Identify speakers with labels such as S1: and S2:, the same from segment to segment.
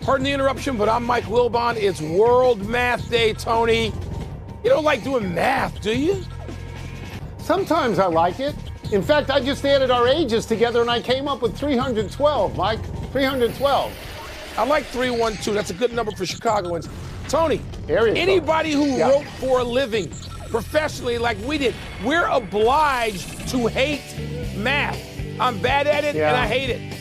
S1: Pardon the interruption, but I'm Mike Wilbon. It's World Math Day, Tony. You don't like doing math, do you?
S2: Sometimes I like it. In fact, I just added our ages together and I came up with 312, Mike. 312.
S1: I like 312. That's a good number for Chicagoans. Tony,
S2: Area
S1: anybody who wrote for a living professionally like we did, we're obliged to hate math. I'm bad at it and I hate it.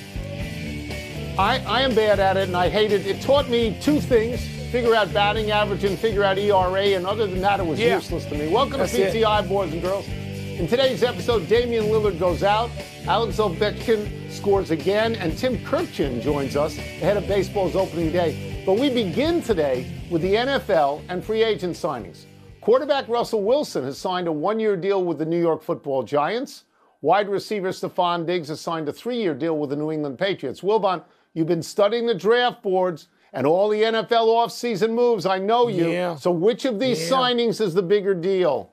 S2: I am bad at it and I hate it. It taught me two things: figure out batting average and figure out ERA, and other than that, it was useless to me. Welcome to PTI, boys and girls. In today's episode, Damian Lillard goes out, Alex Ovechkin scores again, and Tim Kurkjian joins us ahead of baseball's opening day. But we begin today with the NFL and free agent signings. Quarterback Russell Wilson has signed a one-year deal with the New York Football Giants. Wide receiver Stephon Diggs has signed a three-year deal with the New England Patriots. Wilbon, you've been studying the draft boards and all the NFL offseason moves. I know you.
S1: Yeah.
S2: So which of these signings is the bigger deal?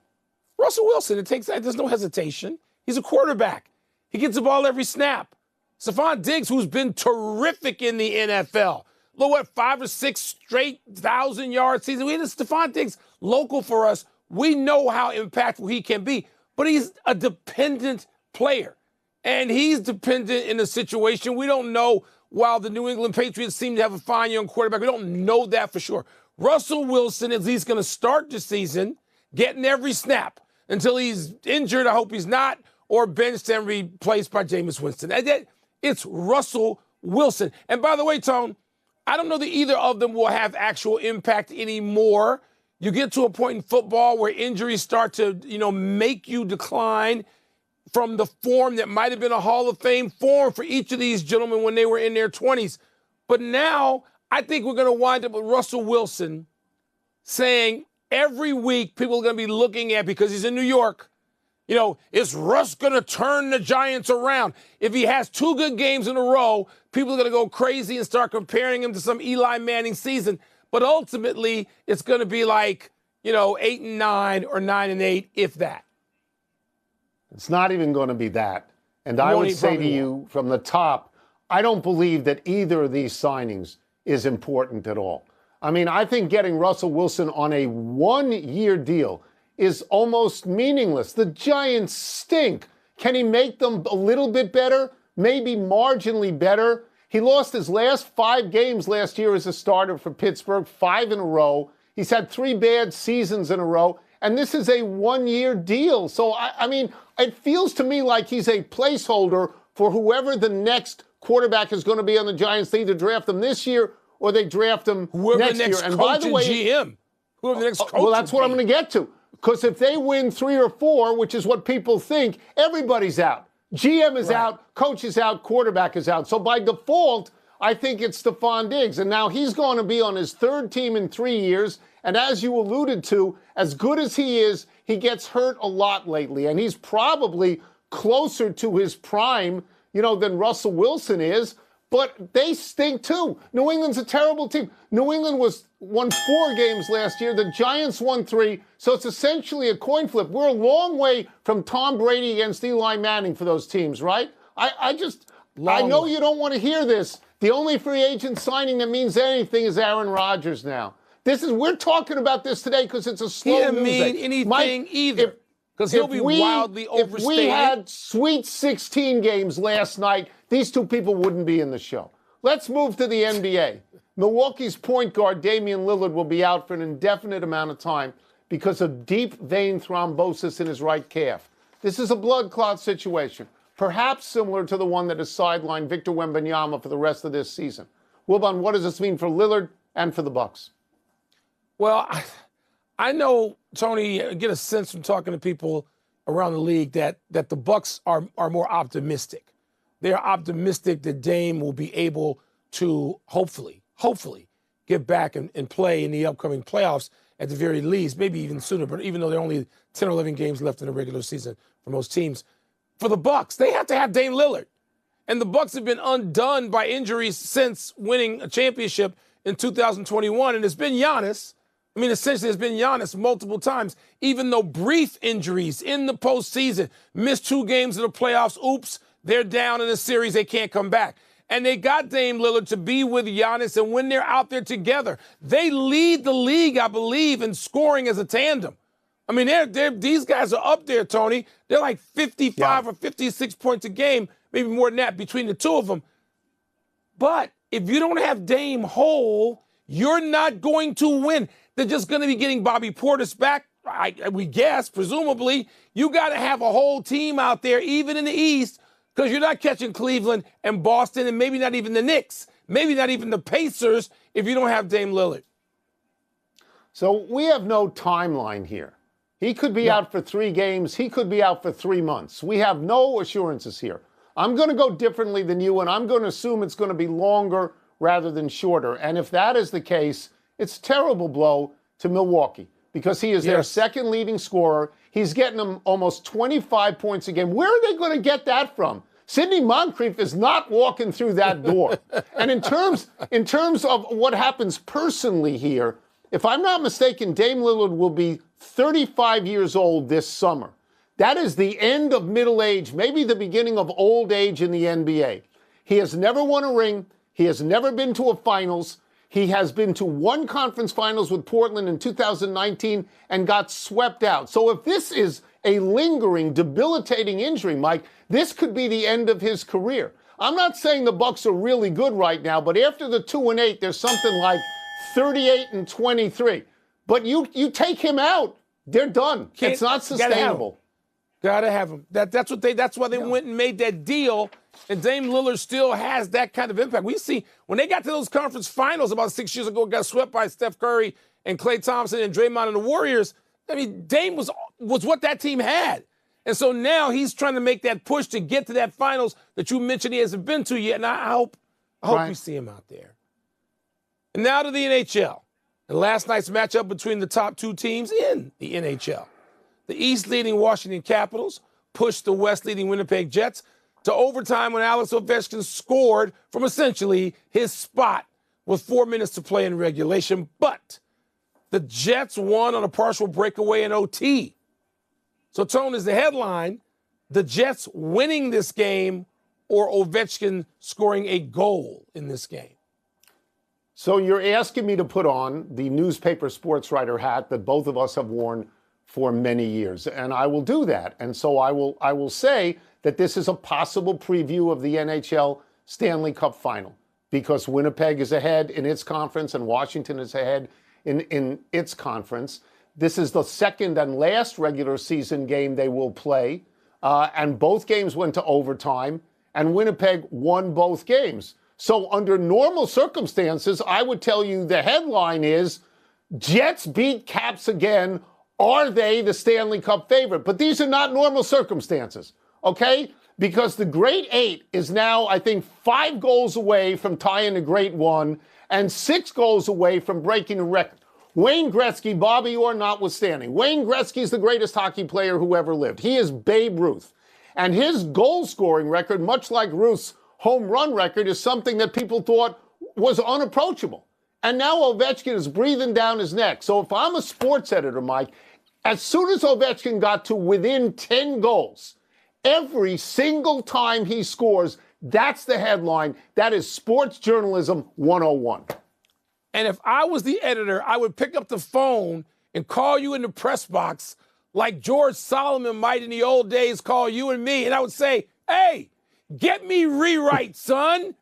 S1: Russell Wilson, there's no hesitation. He's a quarterback. He gets the ball every snap. Stephon Diggs, who's been terrific in the NFL. Look, what, 5 or 6 straight 1,000-yard seasons. We had Stephon Diggs local for us. We know how impactful he can be, but he's a dependent player. And he's dependent in a situation we don't know. While the New England Patriots seem to have a fine young quarterback, we don't know that for sure. Russell Wilson is at least going to start the season getting every snap until he's injured. I hope he's not, or benched and replaced by Jameis Winston. It's Russell Wilson. And by the way, Tone, I don't know that either of them will have actual impact anymore. You get to a point in football where injuries start to, make you decline from the form that might have been a Hall of Fame form for each of these gentlemen when they were in their 20s. But now I think we're going to wind up with Russell Wilson saying every week people are going to be looking at, because he's in New York, is Russ going to turn the Giants around? If he has 2 good games in a row, people are going to go crazy and start comparing him to some Eli Manning season. But ultimately, it's going to be like, 8-9 or 9-8, if that.
S2: It's not even going to be that. And I would say to you from the top, I don't believe that either of these signings is important at all. I mean, I think getting Russell Wilson on a one-year deal is almost meaningless. The Giants stink. Can he make them a little bit better? Maybe marginally better. He lost his last 5 games last year as a starter for Pittsburgh, 5 in a row. He's had 3 bad seasons in a row. And this is a one-year deal. So, I mean, it feels to me like he's a placeholder for whoever the next quarterback is going to be on the Giants. They either draft him this year or they draft him next year.
S1: And by the way, GM. Whoever the next coach
S2: well, that's what I'm going to get to. Because if they win 3 or 4, which is what people think, everybody's out. GM is out, coach is out, quarterback is out. So by default, I think it's Stephon Diggs. And now he's going to be on his 3rd team in 3 years. And as you alluded to, as good as he is, he gets hurt a lot lately. And he's probably closer to his prime, than Russell Wilson is. But they stink too. New England's a terrible team. New England won 4 games last year. The Giants won 3. So it's essentially a coin flip. We're a long way from Tom Brady against Eli Manning for those teams, right? I know you don't want to hear this. The only free agent signing that means anything is Aaron Rodgers now. We're talking about this today because it's a slow news day.
S1: He didn't mean anything either, because he'll be wildly overstated. If
S2: we had Sweet 16 games last night, these 2 people wouldn't be in the show. Let's move to the NBA. Milwaukee's point guard Damian Lillard will be out for an indefinite amount of time because of deep vein thrombosis in his right calf. This is a blood clot situation, perhaps similar to the one that has sidelined Victor Wembanyama for the rest of this season. Wilbon, what does this mean for Lillard and for the Bucks?
S1: Well, I know, Tony, I get a sense from talking to people around the league that the Bucks are more optimistic. They're optimistic that Dame will be able to hopefully get back and play in the upcoming playoffs at the very least, maybe even sooner. But even though there are only 10 or 11 games left in the regular season for most teams, for the Bucks, they have to have Dame Lillard. And the Bucks have been undone by injuries since winning a championship in 2021. And it's been Giannis. I mean, essentially, it's been Giannis multiple times, even though brief injuries in the postseason, missed 2 games in the playoffs. Oops, they're down in the series. They can't come back. And they got Dame Lillard to be with Giannis, and when they're out there together, they lead the league, I believe, in scoring as a tandem. I mean, these guys are up there, Tony. They're like 55 or 56 points a game, maybe more than that between the two of them. But if you don't have Dame whole, you're not going to win. They're just going to be getting Bobby Portis back, we guess, presumably. You got to have a whole team out there, even in the East, because you're not catching Cleveland and Boston and maybe not even the Knicks, maybe not even the Pacers if you don't have Dame Lillard.
S2: So we have no timeline here. He could be out for 3 games. He could be out for 3 months. We have no assurances here. I'm going to go differently than you, and I'm going to assume it's going to be longer rather than shorter. And if that is the case, it's a terrible blow to Milwaukee because he is their second leading scorer. He's getting them almost 25 points a game. Where are they going to get that from? Sidney Moncrief is not walking through that door. And in terms of what happens personally here, if I'm not mistaken, Dame Lillard will be 35 years old this summer. That is the end of middle age, maybe the beginning of old age in the NBA. He has never won a ring. He has never been to a finals. He has been to 1 conference finals with Portland in 2019 and got swept out. So if this is a lingering, debilitating injury, Mike, this could be the end of his career. I'm not saying the Bucks are really good right now, but after the 2-8, there's something like 38-23. But you take him out, they're done. It's not sustainable.
S1: Gotta have him. That's why they went and made that deal. And Dame Lillard still has that kind of impact. We see when they got to those conference finals about 6 years ago, got swept by Steph Curry and Klay Thompson and Draymond and the Warriors. I mean, Dame was what that team had. And so now he's trying to make that push to get to that finals that you mentioned he hasn't been to yet. And I hope we see him out there. And now to the NHL. And last night's matchup between the top 2 teams in the NHL. The East leading Washington Capitals pushed the West leading Winnipeg Jets to overtime when Alex Ovechkin scored from essentially his spot with 4 minutes to play in regulation. But the Jets won on a partial breakaway in OT. So, Tone, is the headline, the Jets winning this game or Ovechkin scoring a goal in this game?
S2: So you're asking me to put on the newspaper sports writer hat that both of us have worn for many years, and I will do that. And so I will say that this is a possible preview of the NHL Stanley Cup Final because Winnipeg is ahead in its conference and Washington is ahead in its conference. This is the second and last regular season game they will play, and both games went to overtime, and Winnipeg won both games. So under normal circumstances, I would tell you the headline is Jets beat Caps again. Are they the Stanley Cup favorite? But these are not normal circumstances, okay? Because the Great 8 is now, I think, 5 goals away from tying the Great 1 and 6 goals away from breaking the record. Wayne Gretzky, Bobby Orr notwithstanding. Wayne Gretzky is the greatest hockey player who ever lived. He is Babe Ruth. And his goal-scoring record, much like Ruth's home run record, is something that people thought was unapproachable. And now Ovechkin is breathing down his neck. So if I'm a sports editor, Mike, as soon as Ovechkin got to within 10 goals, every single time he scores, that's the headline. That is sports journalism 101.
S1: And if I was the editor, I would pick up the phone and call you in the press box like George Solomon might in the old days call you and me. And I would say, hey, get me rewrite, son.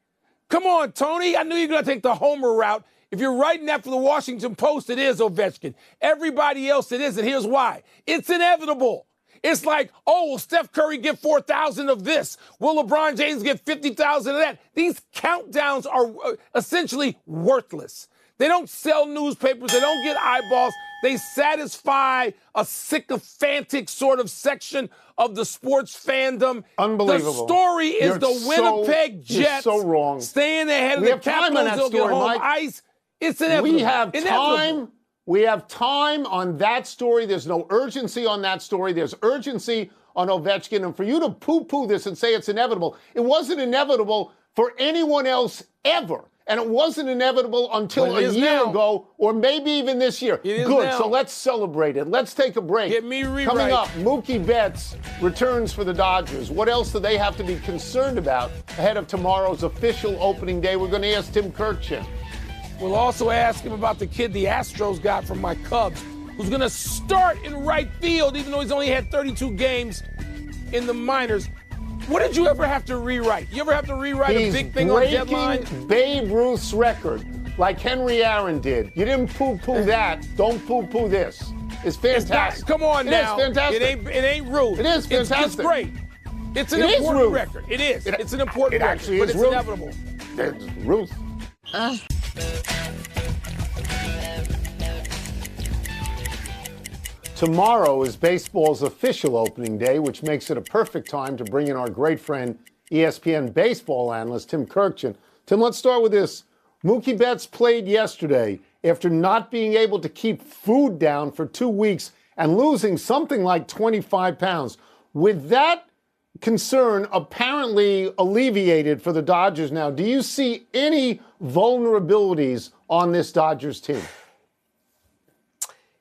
S1: Come on, Tony. I knew you were going to take the homer route. If you're writing that for the Washington Post, it is Ovechkin. Everybody else, it isn't. Here's why. It's inevitable. It's like, oh, will Steph Curry get 4,000 of this? Will LeBron James get 50,000 of that? These countdowns are essentially worthless. They don't sell newspapers. They don't get eyeballs. They satisfy a sycophantic sort of section of the sports fandom.
S2: Unbelievable.
S1: The story is the Winnipeg Jets staying ahead of the Capitals. They'll get home ice. It's inevitable.
S2: We have time. We have time on that story. There's no urgency on that story. There's urgency on Ovechkin. And for you to poo-poo this and say it's inevitable, it wasn't inevitable for anyone else ever. And it wasn't inevitable until a year ago, or maybe even this year. Good, so let's celebrate it. Let's take a break.
S1: Get me rewrite.
S2: Coming up, Mookie Betts returns for the Dodgers. What else do they have to be concerned about ahead of tomorrow's official opening day? We're going to ask Tim Kirkchin.
S1: We'll also ask him about the kid the Astros got from my Cubs, who's going to start in right field, even though he's only had 32 games in the minors. What did you ever have to rewrite? You ever have to rewrite a big thing on deadline?
S2: He's breaking Babe Ruth's record, like Henry Aaron did. You didn't poo-poo that. Don't poo-poo this. It's fantastic.
S1: Come on now.
S2: It is fantastic.
S1: It ain't Ruth.
S2: It is fantastic.
S1: It's great. It's an important record. It is. It's an important record.
S2: Actually
S1: but
S2: is
S1: it's
S2: Ruth.
S1: inevitable.
S2: It's Ruth. Tomorrow is baseball's official opening day, which makes it a perfect time to bring in our great friend, ESPN baseball analyst Tim Kirkchin. Tim, let's start with this. Mookie Betts played yesterday after not being able to keep food down for 2 weeks and losing something like 25 pounds. With that concern apparently alleviated for the Dodgers now, do you see any vulnerabilities on this Dodgers team?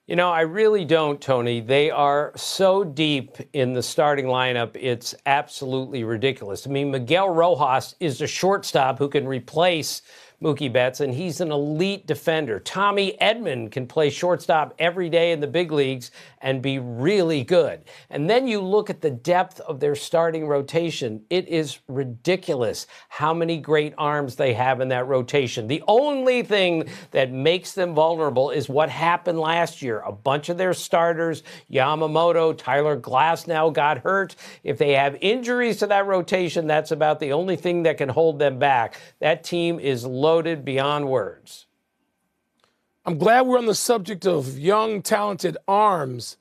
S3: You know, I really don't, Tony. They are so deep in the starting lineup, it's absolutely ridiculous. I mean, Miguel Rojas is a shortstop who can replace Mookie Betts, and he's an elite defender. Tommy Edman can play shortstop every day in the big leagues and be really good. And then you look at the depth of their starting rotation. It is ridiculous how many great arms they have in that rotation. The only thing that makes them vulnerable is what happened last year. A bunch of their starters, Yamamoto, Tyler Glasnow, got hurt. If they have injuries to that rotation, that's about the only thing that can hold them back. That team is loaded beyond words.
S1: I'm glad we're on the subject of young, talented arms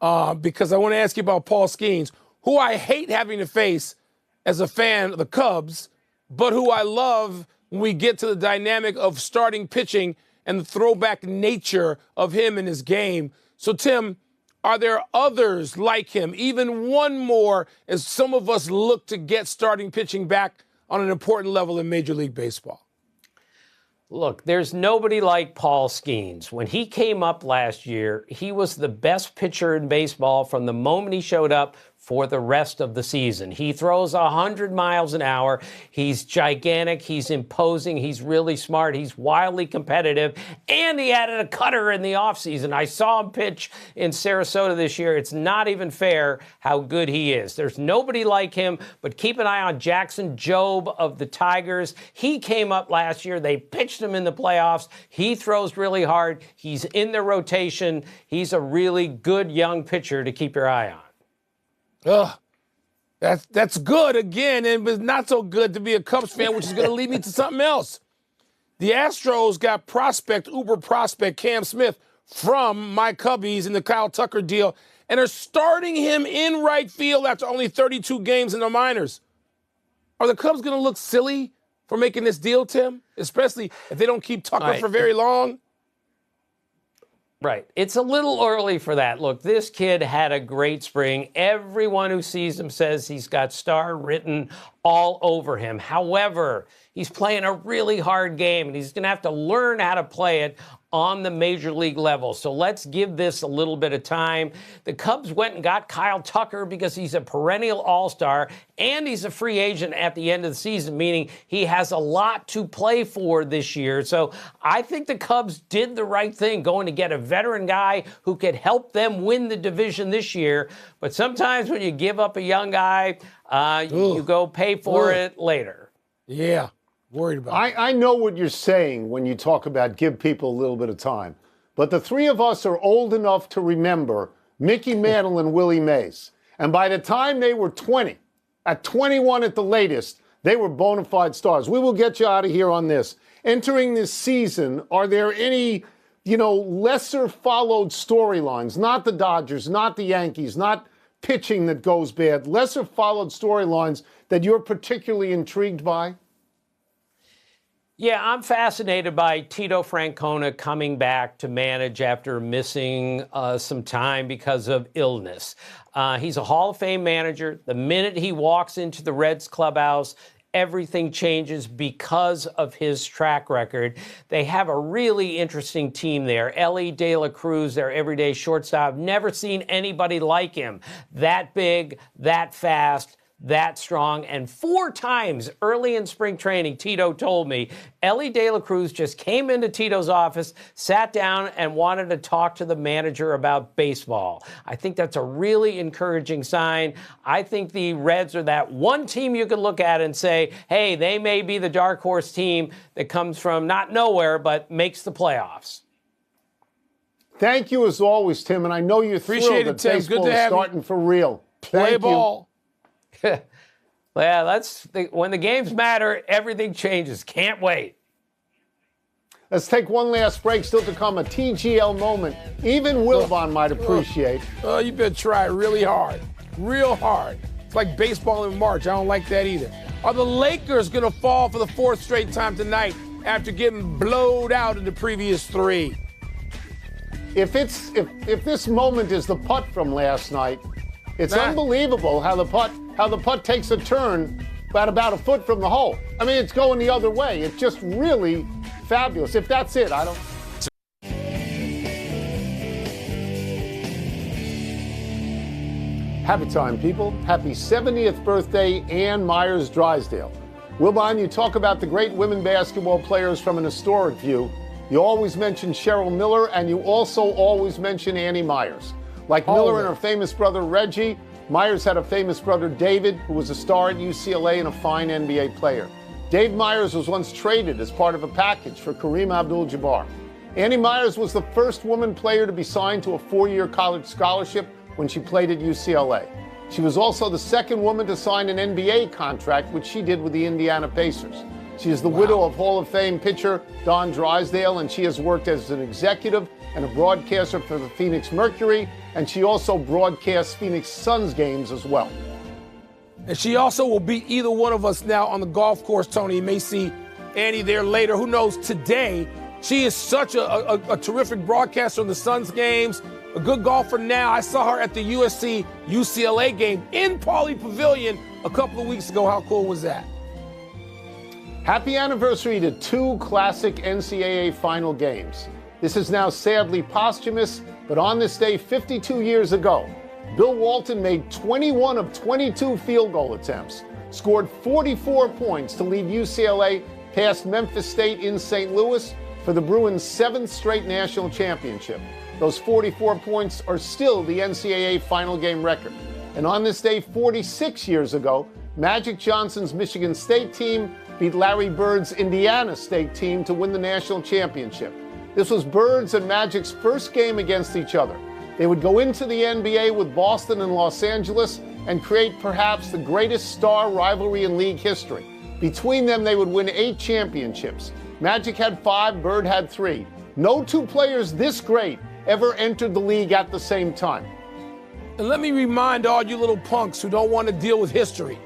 S1: because I want to ask you about Paul Skeens, who I hate having to face as a fan of the Cubs, but who I love when we get to the dynamic of starting pitching and the throwback nature of him and his game. So, Tim, are there others like him, even one more, as some of us look to get starting pitching back on an important level in Major League Baseball?
S3: Look, there's nobody like Paul Skeens. When he came up last year, he was the best pitcher in baseball from the moment he showed up for the rest of the season. He throws 100 miles an hour. He's gigantic. He's imposing. He's really smart. He's wildly competitive. And he added a cutter in the offseason. I saw him pitch in Sarasota this year. It's not even fair how good he is. There's nobody like him, but keep an eye on Jackson Jobe of the Tigers. He came up last year. They pitched him in the playoffs. He throws really hard. He's in the rotation. He's a really good young pitcher to keep your eye on.
S1: That's good again, and it's not so good to be a Cubs fan, which is going to lead me to something else. The Astros got uber prospect Cam Smith from my Cubbies in the Kyle Tucker deal, and are starting him in right field after only 32 games in the minors. Are the Cubs going to look silly for making this deal, Tim? Especially if they don't keep Tucker for very long?
S3: Right. It's a little early for that. Look, this kid had a great spring. Everyone who sees him says he's got star written all over him. However, he's playing a really hard game, and he's going to have to learn how to play it on the major league level. So let's give this a little bit of time. The Cubs went and got Kyle Tucker because he's a perennial all-star and he's a free agent at the end of the season, meaning he has a lot to play for this year. So I think the Cubs did the right thing going to get a veteran guy who could help them win the division this year. But sometimes when you give up a young guy, you go pay for it later.
S1: Yeah. Worried about
S2: I know what you're saying when you talk about give people a little bit of time. But the three of us are old enough to remember Mickey Mantle and Willie Mays. And by the time they were 20, at 21 at the latest, they were bona fide stars. We will get you out of here on this. Entering this season, are there any, lesser followed storylines? Not the Dodgers, not the Yankees, not pitching that goes bad. Lesser followed storylines that you're particularly intrigued by?
S3: Yeah, I'm fascinated by Tito Francona coming back to manage after missing some time because of illness. He's a Hall of Fame manager. The minute he walks into the Reds clubhouse, everything changes because of his track record. They have a really interesting team there. Ellie De La Cruz, their everyday shortstop. Never seen anybody like him. That big, that fast, that strong. And 4 times early in spring training, Tito told me, Ellie De La Cruz just came into Tito's office, sat down, and wanted to talk to the manager about baseball. I think that's a really encouraging sign. I think the Reds are that one team you can look at and say, hey, they may be the dark horse team that comes from not nowhere, but makes the playoffs.
S2: Thank you as always, Tim, and I know you're thrilled that baseball is starting for real.
S1: Play ball.
S3: Well, when the games matter, everything changes. Can't wait.
S2: Let's take one last break. Still to come, a TGL moment even Wilbon might appreciate.
S1: You better try really hard. Real hard. It's like baseball in March. I don't like that either. Are the Lakers going to fall for the 4th straight time tonight after getting blowed out in the previous 3?
S2: If this moment is the putt from last night, it's unbelievable how the putt takes a turn about a foot from the hole. I mean, it's going the other way. It's just really fabulous. If that's it, I don't. Happy time, people. Happy 70th birthday, Ann Myers Drysdale. Wilbon, you talk about the great women basketball players from an historic view. You always mention Cheryl Miller, and you also always mention Annie Myers. Like Miller and her famous brother Reggie, Myers had a famous brother David, who was a star at UCLA and a fine NBA player. Dave Myers was once traded as part of a package for Kareem Abdul-Jabbar. Annie Myers was the first woman player to be signed to a 4-year college scholarship when she played at UCLA. She was also the second woman to sign an NBA contract, which she did with the Indiana Pacers. She is the widow of Hall of Fame pitcher Don Drysdale, and she has worked as an executive and a broadcaster for the Phoenix Mercury, and she also broadcasts Phoenix Suns games as well.
S1: And she also will beat either one of us now on the golf course, Tony. You may see Annie there later. Who knows today? She is such a terrific broadcaster on the Suns games, a good golfer now. I saw her at the USC-UCLA game in Pauley Pavilion a couple of weeks ago. How cool was that?
S2: Happy anniversary to 2 classic NCAA final games. This is now sadly posthumous, but on this day 52 years ago, Bill Walton made 21 of 22 field goal attempts, scored 44 points to lead UCLA past Memphis State in St. Louis for the Bruins' 7th straight national championship. Those 44 points are still the NCAA final game record. And on this day 46 years ago, Magic Johnson's Michigan State team beat Larry Bird's Indiana State team to win the national championship. This was Bird's and Magic's first game against each other. They would go into the NBA with Boston and Los Angeles and create perhaps the greatest star rivalry in league history. Between them, they would win 8 championships. Magic had 5, Bird had 3. No 2 players this great ever entered the league at the same time.
S1: And let me remind all you little punks who don't want to deal with history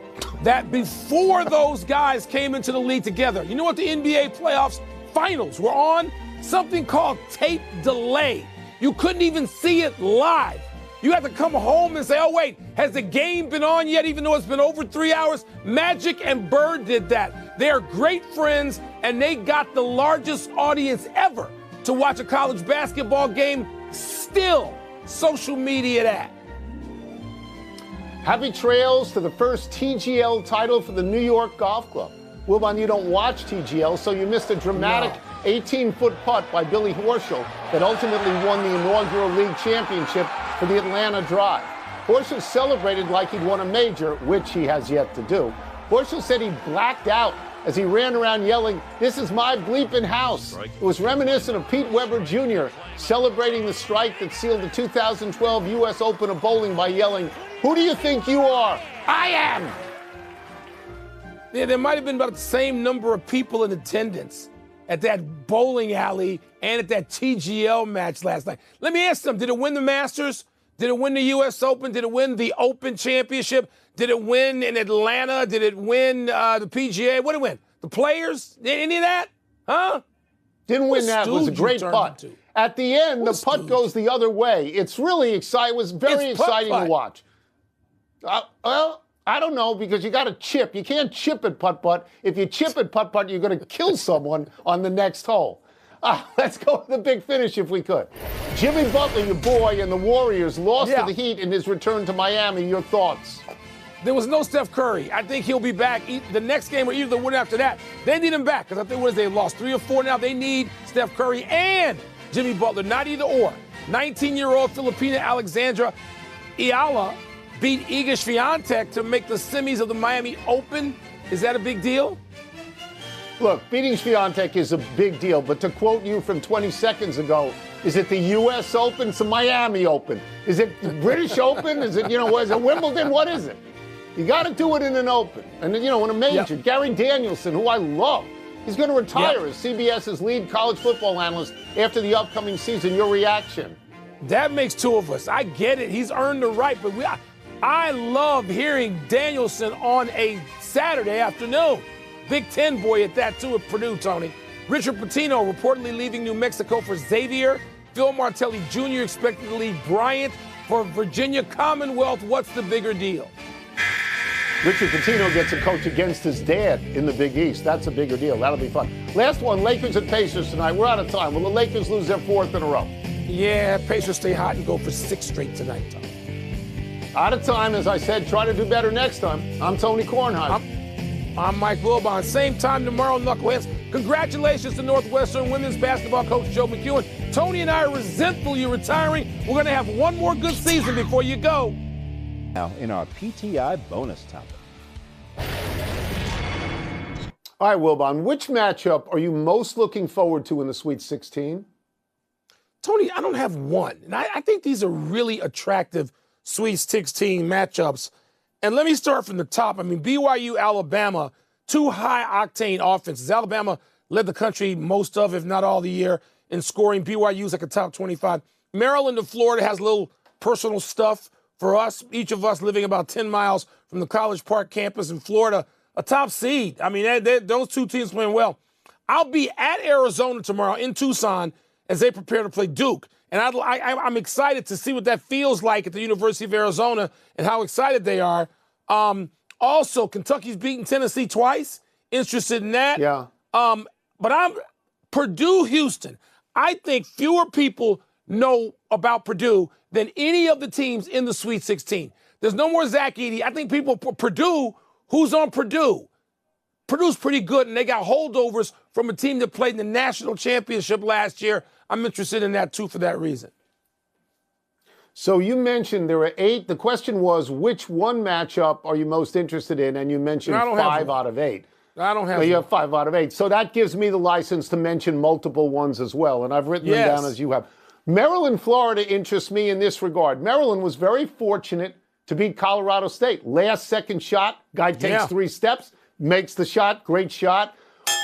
S1: that before those guys came into the league together, you know what the NBA playoffs finals were on? Something called tape delay. You couldn't even see it live. You had to come home and say, oh, wait, has the game been on yet, even though it's been over 3 hours? Magic and Bird did that. They are great friends, and they got the largest audience ever to watch a college basketball game. Still, social media that.
S2: Happy trails to the first TGL title for the New York Golf Club. Wilbon, you don't watch TGL, so you missed a dramatic 18-foot putt by Billy Horschel that ultimately won the inaugural league championship for the Atlanta Drive. Horschel celebrated like he'd won a major, which he has yet to do. Horschel said he blacked out as he ran around yelling, "This is my bleeping house." It was reminiscent of Pete Weber Jr. celebrating the strike that sealed the 2012 U.S. Open of bowling by yelling, "Who do you think you are? I am!"
S1: Yeah, there might have been about the same number of people in attendance at that bowling alley and at that TGL match last night. Let me ask them, did it win the Masters? Did it win the U.S. Open? Did it win the Open Championship? Did it win in Atlanta? Did it win the PGA? What did it win? The Players? Any of that? Huh?
S2: Didn't win that. It was a great putt. At the end, the putt goes the other way. It's really exciting. It was very exciting to watch. Well, I don't know, because you got to chip. You can't chip at putt-putt. If you chip at putt-putt, you're going to kill someone on the next hole. Let's go to the big finish if we could. Jimmy Butler, your boy, and the Warriors lost to the Heat in his return to Miami. Your thoughts?
S1: There was no Steph Curry. I think he'll be back the next game or either the one after that. They need him back because I think they lost 3 or 4 now. They need Steph Curry and Jimmy Butler, not either or. 19-year-old Filipina Alexandra Ayala beat Iga Swiatek to make the semis of the Miami Open. Is that a big deal?
S2: Look, beating Swiatek is a big deal, but to quote you from 20 seconds ago, is it the U.S. Open? It's the Miami Open. Is it the British Open? Is it, is it Wimbledon? What is it? You got to do it in an Open. And, in a major. Yep. Gary Danielson, who I love, he's going to retire as CBS's lead college football analyst after the upcoming season. Your reaction?
S1: That makes 2 of us. I get it. He's earned the right, but I love hearing Danielson on a Saturday afternoon. Big Ten boy at that, too, at Purdue, Tony. Richard Pitino reportedly leaving New Mexico for Xavier. Phil Martelli Jr. expected to leave Bryant for Virginia Commonwealth. What's the bigger deal?
S2: Richard Pitino gets a coach against his dad in the Big East. That's a bigger deal. That'll be fun. Last one, Lakers and Pacers tonight. We're out of time. Will the Lakers lose their 4th in a row?
S1: Yeah, Pacers stay hot and go for 6 straight tonight, Tom.
S2: Out of time, as I said. Try to do better next time. I'm Tony Kornheiser.
S1: I'm Mike Wilbon. Same time tomorrow, Knuckleheads. Congratulations to Northwestern women's basketball coach Joe McEwen. Tony and I are resentful you're retiring. We're going to have one more good season before you go.
S4: Now, in our PTI bonus topic.
S2: All right, Wilbon, which matchup are you most looking forward to in the Sweet 16?
S1: Tony, I don't have one. And I think these are really attractive Sweet 16 matchups. And let me start from the top. I mean, BYU, Alabama, 2 high-octane offenses. Alabama led the country most of, if not all, the year in scoring. BYU's like a top 25. Maryland and Florida has a little personal stuff for us, each of us living about 10 miles from the College Park campus in Florida, a top seed. I mean, those 2 teams playing well. I'll be at Arizona tomorrow in Tucson as they prepare to play Duke. And I'm excited to see what that feels like at the University of Arizona and how excited they are. Also, Kentucky's beaten Tennessee twice. Interested in that.
S2: Yeah.
S1: But I'm Purdue-Houston. I think fewer people know about Purdue than any of the teams in the Sweet 16. There's no more Zach Edey. I think Purdue, who's on Purdue? Purdue's pretty good, and they got holdovers from a team that played in the national championship last year. I'm interested in that, too, for that reason.
S2: So you mentioned there are 8. The question was, which one matchup are you most interested in? And you mentioned 5 out of 8.
S1: I don't have
S2: You have 5 out of 8. So that gives me the license to mention multiple ones as well, and I've written them down as you have. Maryland, Florida interests me in this regard. Maryland was very fortunate to beat Colorado State. Last second shot, guy takes 3 steps, makes the shot, great shot.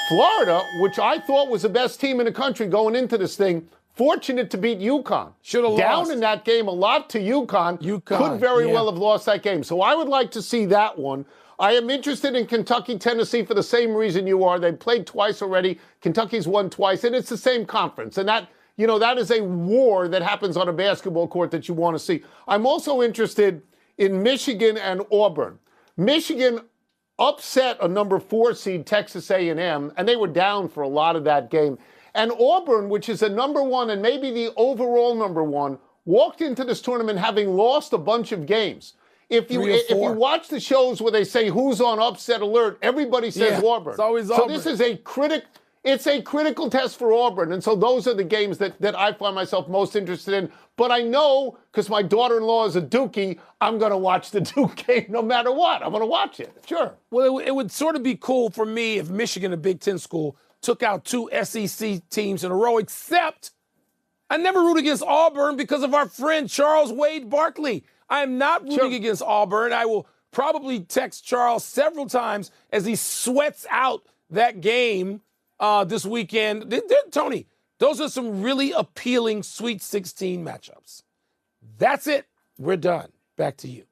S2: Florida, which I thought was the best team in the country going into this thing, fortunate to beat UConn.
S1: Should have lost.
S2: Down in that game a lot to UConn. Could very well have lost that game. So I would like to see that one. I am interested in Kentucky, Tennessee for the same reason you are. They've played twice already. Kentucky's won twice, and it's the same conference. And that is a war that happens on a basketball court that you want to see. I'm also interested in Michigan and Auburn. Michigan upset a number 4 seed, Texas A&M, and they were down for a lot of that game. And Auburn, which is a number 1 and maybe the overall number 1, walked into this tournament having lost a bunch of games. If you watch the shows where they say who's on upset alert, everybody says Auburn.
S1: It's always Auburn.
S2: So this is it's a critical test for Auburn. And so those are the games that I find myself most interested in. But I know, because my daughter-in-law is a Dookie, I'm going to watch the Duke game no matter what. I'm going to watch it. Sure.
S1: Well, it would sort of be cool for me if Michigan, a Big Ten school, took out 2 SEC teams in a row, except I never root against Auburn because of our friend Charles Wade Barkley. I am not rooting against Auburn. I will probably text Charles several times as he sweats out that game this weekend. Tony, those are some really appealing Sweet 16 matchups. That's it. We're done. Back to you.